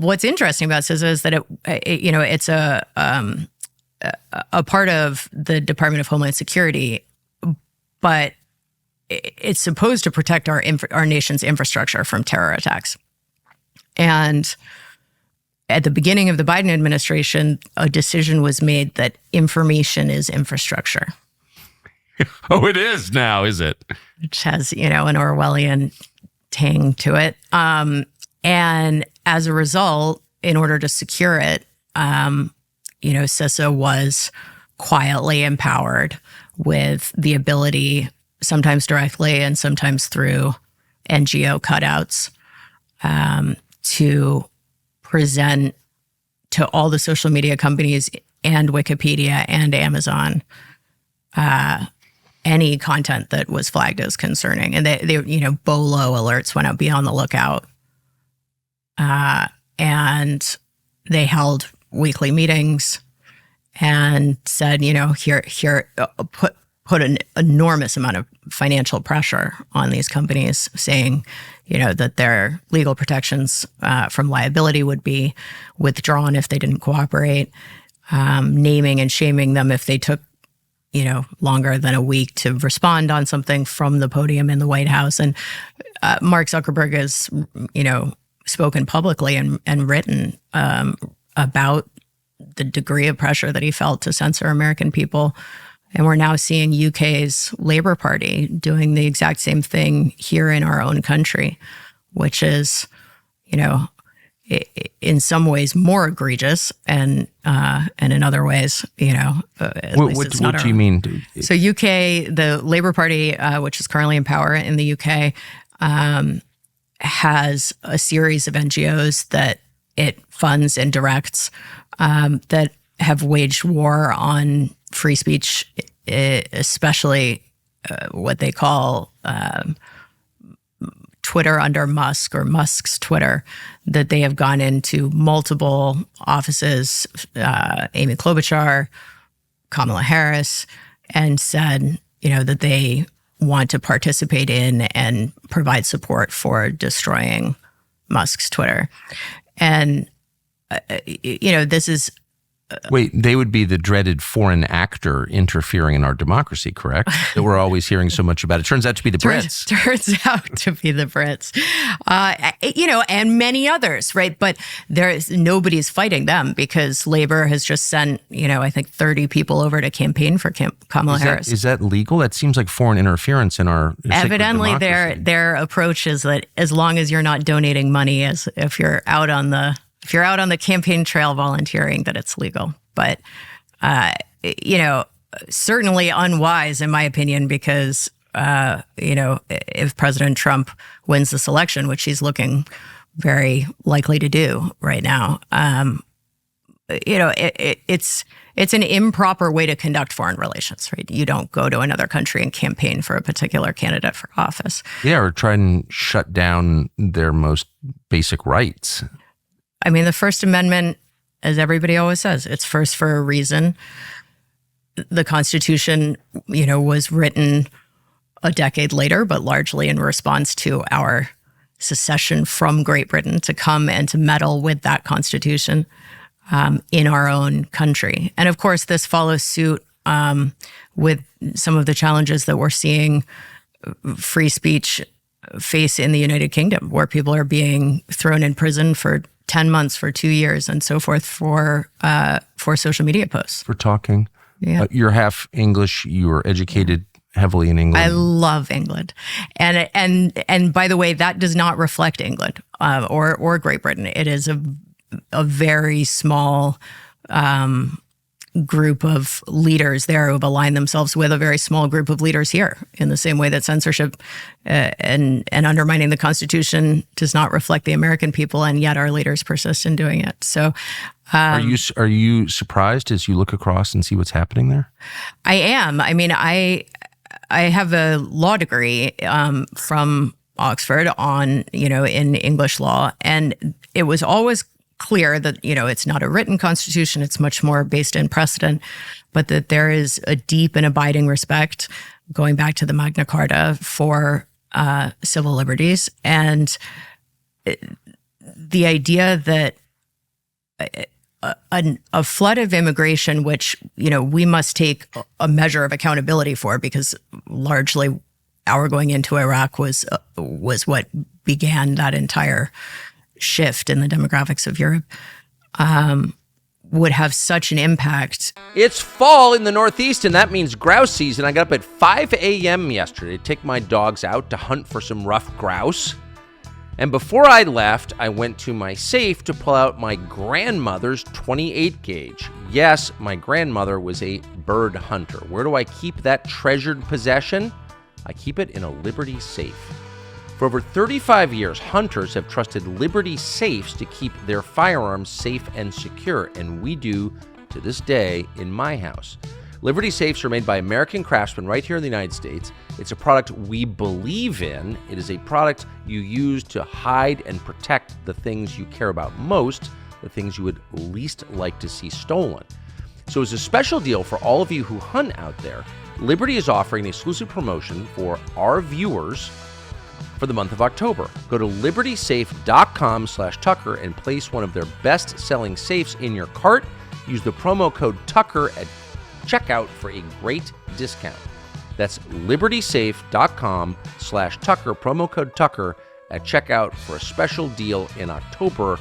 What's interesting about CISA is that it's a part of the Department of Homeland Security, but it's supposed to protect our nation's infrastructure from terror attacks. And at the beginning of the Biden administration, a decision was made that information is infrastructure. Oh, it is now, is it? Which has, an Orwellian tang to it. And as a result, in order to secure it, CISA was quietly empowered with the ability, sometimes directly and sometimes through NGO cutouts, to present to all the social media companies and Wikipedia and Amazon any content that was flagged as concerning. And they BOLO alerts went out, be on the lookout. And they held weekly meetings and said, put an enormous amount of financial pressure on these companies, saying, that their legal protections from liability would be withdrawn if they didn't cooperate, naming and shaming them if they took, longer than a week to respond on something from the podium in the White House. And Mark Zuckerberg has, spoken publicly and written about the degree of pressure that he felt to censor American people. And we're now seeing UK's Labour Party doing the exact same thing here in our own country, which is, in some ways more egregious, and in other ways, what do you mean? So UK, the Labour Party, which is currently in power in the UK, has a series of NGOs that it funds and directs that have waged war on free speech, especially what they call Twitter under Musk, or Musk's Twitter, that they have gone into multiple offices, Amy Klobuchar, Kamala Harris, and said, that they want to participate in and provide support for destroying Musk's Twitter. And, this is... Wait, they would be the dreaded foreign actor interfering in our democracy, correct? That we're always hearing so much about. It turns out to be the Brits. Turns out to be the Brits, and many others, right? But nobody's fighting them because Labor has just sent, I think 30 people over to campaign for Kamala Harris. Is that legal? That seems like foreign interference in our evidently their approach is that as long as you're not donating money, as if you're out on the campaign trail volunteering, that it's legal. But, certainly unwise, in my opinion, because, if President Trump wins this election, which he's looking very likely to do right now, it's an improper way to conduct foreign relations, right? You don't go to another country and campaign for a particular candidate for office. Yeah, or try and shut down their most basic rights. I mean, the First Amendment, as everybody always says, it's first for a reason. The Constitution, was written a decade later, but largely in response to our secession from Great Britain, to come and to meddle with that Constitution in our own country. And of course, this follows suit with some of the challenges that we're seeing free speech face in the United Kingdom, where people are being thrown in prison for 10 months, for 2 years, and so forth for social media posts. For talking. Yeah. You're half English. You were educated heavily in England. I love England. And by the way, that does not reflect England or Great Britain. It is a very small group of leaders there who have aligned themselves with a very small group of leaders here, in the same way that censorship and undermining the Constitution does not reflect the American people, and yet our leaders persist in doing it. So, are you surprised as you look across and see what's happening there? I am. I mean, I have a law degree from Oxford on in English law, and it was always clear that, it's not a written constitution, it's much more based in precedent, but that there is a deep and abiding respect, going back to the Magna Carta, for civil liberties. And the idea that a flood of immigration, which, we must take a measure of accountability for, because largely our going into Iraq was what began that entire shift in the demographics of Europe, would have such an impact. It's fall in the Northeast, and that means grouse season. I got up at 5 a.m. yesterday to take my dogs out to hunt for some rough grouse. And before I left, I went to my safe to pull out my grandmother's 28 gauge. Yes, my grandmother was a bird hunter. Where do I keep that treasured possession? I keep it in a Liberty safe. For over 35 years, hunters have trusted Liberty safes to keep their firearms safe and secure, and we do to this day in my house. Liberty safes are made by American craftsmen right here in the United States. It's a product we believe in. It is a product you use to hide and protect the things you care about most, the things you would least like to see stolen. So as a special deal for all of you who hunt out there, Liberty is offering an exclusive promotion for our viewers for the month of October. Go to libertysafe.com/Tucker and place one of their best-selling safes in your cart. Use the promo code Tucker at checkout for a great discount. That's libertysafe.com/Tucker, promo code Tucker at checkout for a special deal in October,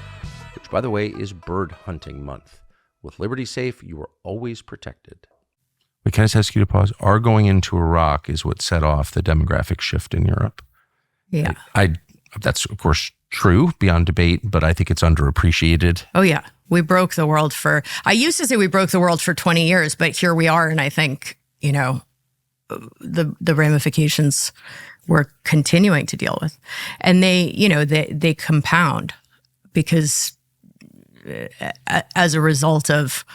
which, by the way, is bird hunting month. With Liberty Safe, you are always protected. Wait, can I just ask you to pause? Our going into Iraq is what set off the demographic shift in Europe. Yeah. That's, of course, true, beyond debate, but I think it's underappreciated. Oh, yeah. We broke the world I used to say we broke the world for 20 years, but here we are. And I think, the ramifications we're continuing to deal with. And they compound, because as a result of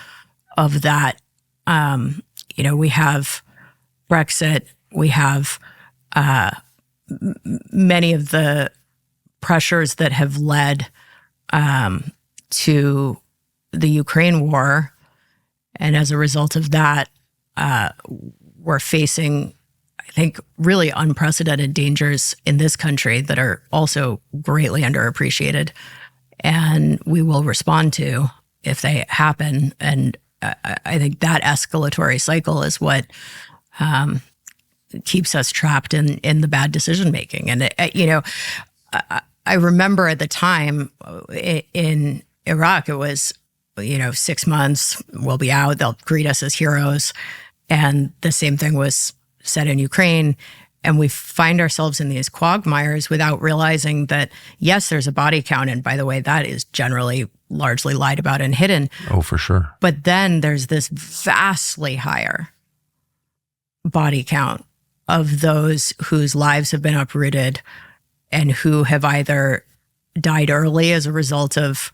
that, we have Brexit, we have many of the pressures that have led to the Ukraine war. And as a result of that, we're facing, I think, really unprecedented dangers in this country that are also greatly underappreciated. And we will respond to if they happen. And I think that escalatory cycle is what keeps us trapped in the bad decision making. And I remember at the time in Iraq, it was 6 months, we'll be out, they'll greet us as heroes, and the same thing was said in Ukraine. And we find ourselves in these quagmires without realizing that, yes, there's a body count, and by the way, that is generally largely lied about and hidden. Oh, for sure. But then there's this vastly higher body count of those whose lives have been uprooted and who have either died early as a result of,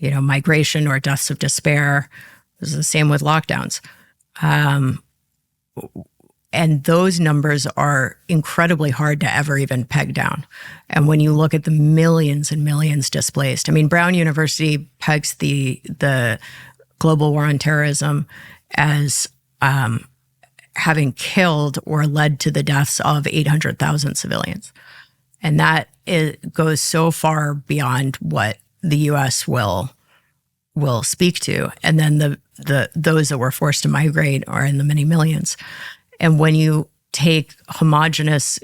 migration or deaths of despair. This is the same with lockdowns. And those numbers are incredibly hard to ever even peg down. And when you look at the millions and millions displaced, Brown University pegs the global war on terrorism as having killed or led to the deaths of 800,000 civilians. And that goes so far beyond what the U.S. will speak to. And then those that were forced to migrate are in the many millions. And when you take homogenous,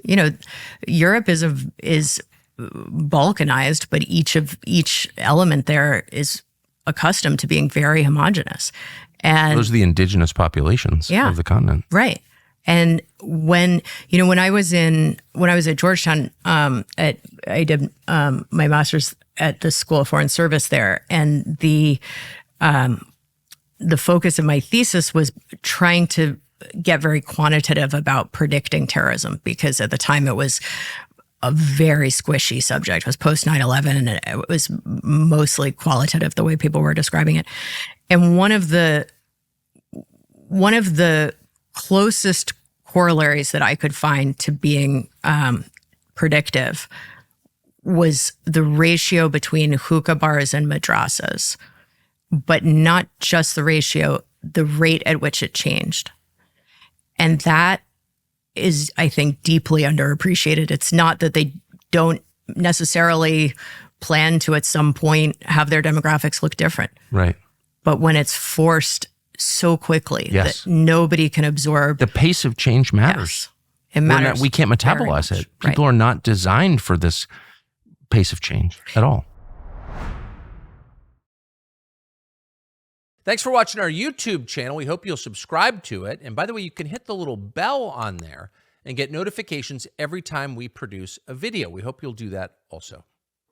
Europe is balkanized, but each element there is accustomed to being very homogenous. And those are the indigenous populations of the continent. Right. And when I was at Georgetown, I did my master's at the School of Foreign Service there, and the focus of my thesis was trying to get very quantitative about predicting terrorism, because at the time it was a very squishy subject. It was post 9/11, and it was mostly qualitative the way people were describing it. And one of the closest corollaries that I could find to being predictive was the ratio between hookah bars and madrasas, but not just the ratio, the rate at which it changed. And that is, I think, deeply underappreciated. It's not that they don't necessarily plan to at some point have their demographics look different. Right. But when it's forced so quickly that nobody can absorb. The pace of change matters. Yes, it matters. We can't metabolize it. People are not designed for this pace of change at all. Thanks for watching our YouTube channel. We hope you'll subscribe to it. And by the way, you can hit the little bell on there and get notifications every time we produce a video. We hope you'll do that also.